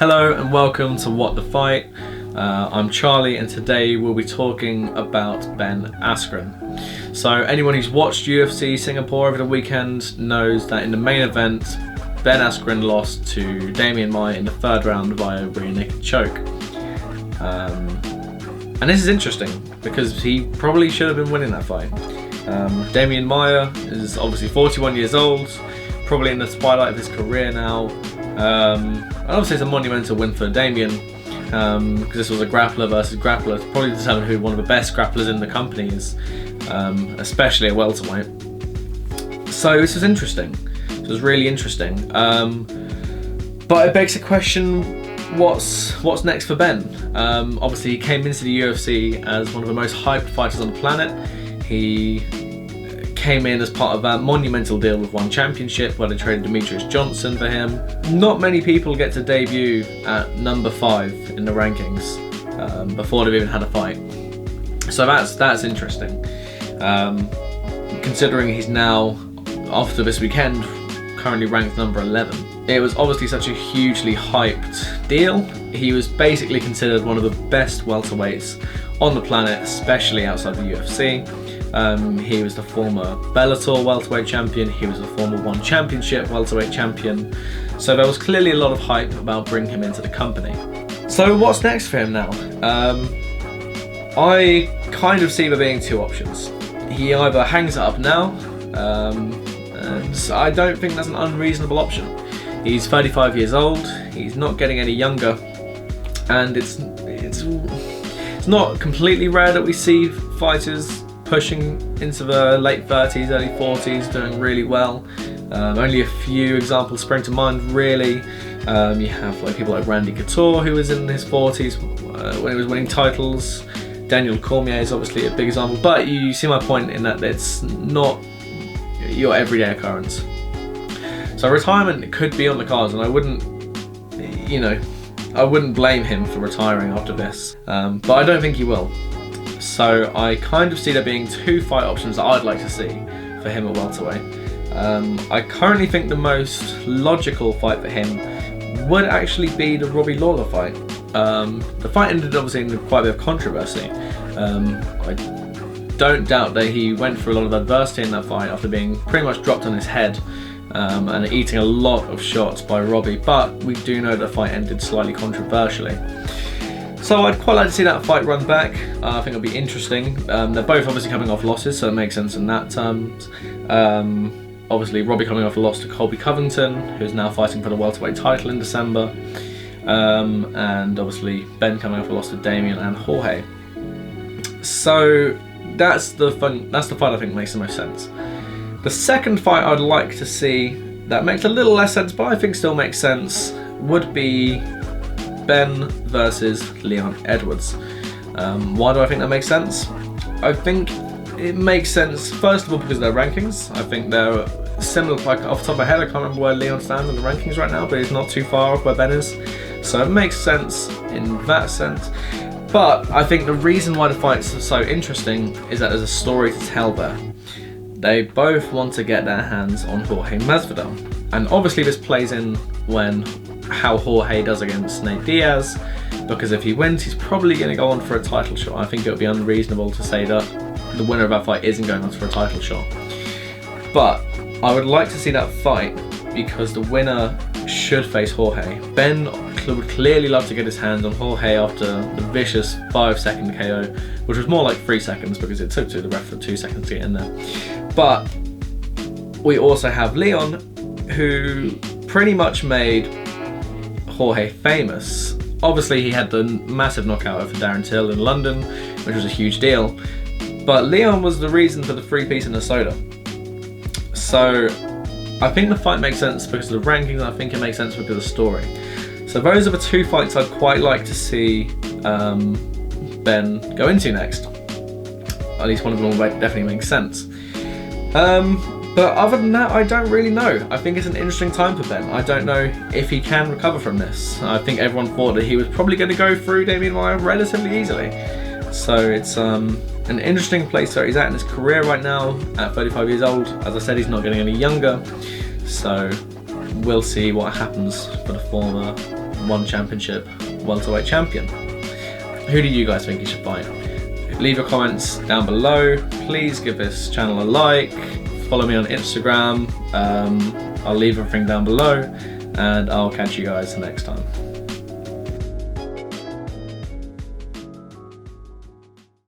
Hello and welcome to What the Fight. I'm Charlie and today we'll be talking about Ben Askren. So anyone who's watched UFC Singapore over the weekend knows that in the main event, Ben Askren lost to Demian Maia in the third round via rear naked choke. And this is interesting because he probably should have been winning that fight. Demian Maia is obviously 41 years old, probably in the twilight of his career now. And obviously it's a monumental win for Demian because this was a grappler versus grappler, to probably determine who one of the best grapplers in the company is, especially at welterweight. So this was interesting. This was really interesting. But it begs the question, what's next for Ben? Obviously he came into the UFC as one of the most hyped fighters on the planet. He came in as part of a monumental deal with One Championship where they traded Demetrius Johnson for him. Not many people get to debut at number 5 in the rankings before they've even had a fight. So that's interesting. Considering he's now, after this weekend, currently ranked number 11. It was obviously such a hugely hyped deal. He was basically considered one of the best welterweights on the planet, especially outside the UFC. He was the former Bellator welterweight champion, he was the former One Championship welterweight champion, so there was clearly a lot of hype about bringing him into the company. So what's next for him now? I kind of see there being two options. He either hangs it up now, and I don't think that's an unreasonable option. He's 35 years old, he's not getting any younger, and it's not completely rare that we see fighters pushing into the late 30s, early 40s, doing really well. Only a few examples spring to mind, really. You have people like Randy Couture, who was in his 40s when he was winning titles. Daniel Cormier is obviously a big example, but you see my point in that it's not your everyday occurrence. So retirement could be on the cards, and I wouldn't blame him for retiring after this, but I don't think he will. So I kind of see there being two fight options that I'd like to see for him at welterweight. I currently think the most logical fight for him would actually be the Robbie Lawler fight. The fight ended obviously in quite a bit of controversy. I don't doubt that he went through a lot of adversity in that fight after being pretty much dropped on his head and eating a lot of shots by Robbie, but we do know the fight ended slightly controversially. So I'd quite like to see that fight run back. I think it'll be interesting. They're both obviously coming off losses, so it makes sense in that terms. Obviously Robbie coming off a loss to Colby Covington, who's now fighting for the welterweight title in December. And obviously Ben coming off a loss to Demian and Jorge. So that's the fight I think makes the most sense. The second fight I'd like to see that makes a little less sense, but I think still makes sense, would be Ben versus Leon Edwards. Why do I think that makes sense? I think it makes sense first of all because of their rankings. I think they're similar. Like off the top of my head, I can't remember where Leon stands in the rankings right now, but he's not too far off where Ben is. So it makes sense in that sense. But I think the reason why the fight's so interesting is that there's a story to tell there. They both want to get their hands on Jorge Masvidal, and obviously this plays in how Jorge does against Nate Diaz, because if he wins he's probably going to go on for a title shot. I think it would be unreasonable to say that the winner of that fight isn't going on for a title shot, but I would like to see that fight because the winner should face Jorge. Ben would clearly love to get his hands on Jorge after the vicious 5-second KO, which was more like 3 seconds because it took to the ref for 2 seconds to get in there. But we also have Leon, who pretty much made Jorge famous. Obviously he had the massive knockout over Darren Till in London, which was a huge deal, but Leon was the reason for the free piece in the soda. So I think the fight makes sense because of the rankings, and I think it makes sense because of the story. So those are the two fights I'd quite like to see Ben go into next. At least one of them will definitely make sense. But other than that, I don't really know. I think it's an interesting time for Ben. I don't know if he can recover from this. I think everyone thought that he was probably going to go through Demian Maia relatively easily. So it's an interesting place where he's at in his career right now at 35 years old. As I said, he's not getting any younger. So we'll see what happens for the former one championship welterweight champion. Who do you guys think he should fight? Leave your comments down below. Please give this channel a like. Follow me on Instagram. I'll leave everything down below, and I'll catch you guys next time.